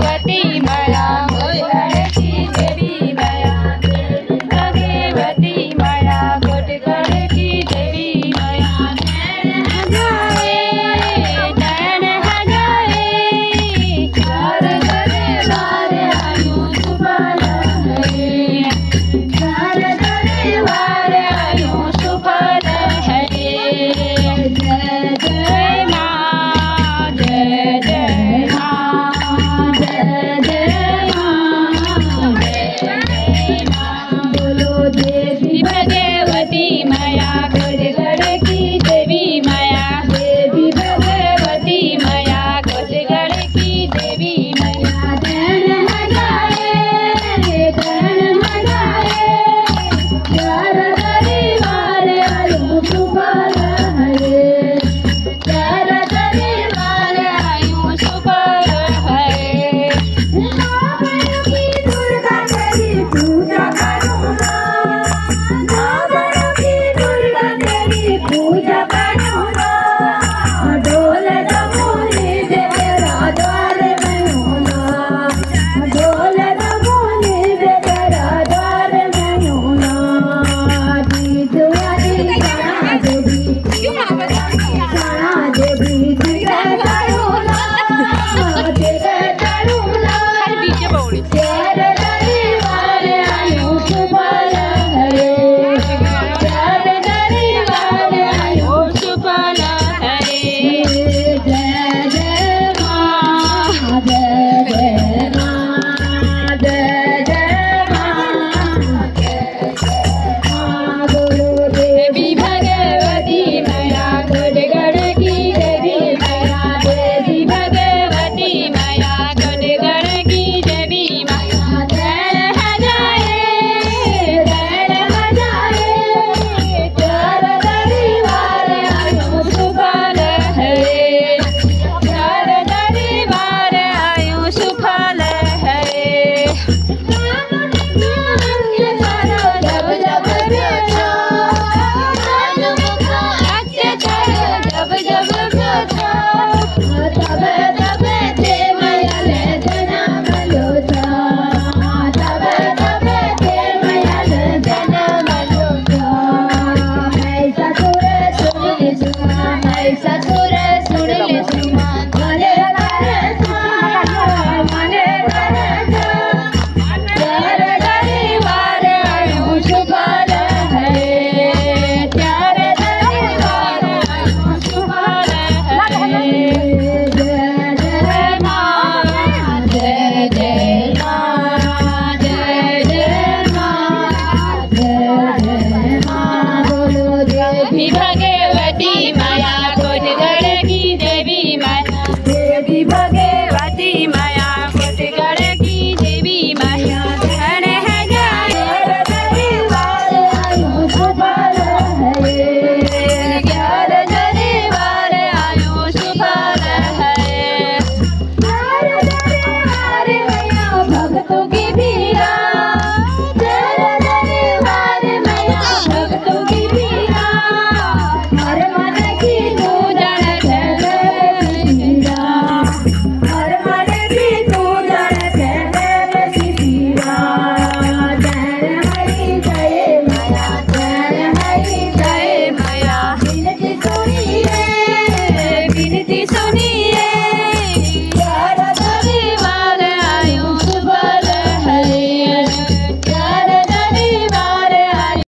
भगवती माया कोटगढ़ की देवी माया भगवती माया कोटगढ़ की देवी माया नैन हजाए चार दरबार आयो सुफल है चार दरबार आयो सुफल है जय जय माँ जय जय माँ जय जय माँ जय जय माँ बोलो देवी भगवती माया कोटगढ़ की देवी माया देवी भगवती माया कोटगढ़ की देवी माया धन हजाए चार दरबार आयो सुफल है चार दरबार आयो सुफल है नवग्रह की दुर्गा तेरी पूजा करूँगा नवग्रह की दुर्गा तेरी पूजा करूँगा ढोल दमोली दे तेरा द्वार बनूँगा ढोल दमोली दे तेरा द्वार बनूँगा जीत वाली साना देवी जय करूँगा जय करूँगा चार दरबार आयो सुफल है चार दरबार आयो सुफल है जय जय माँ जय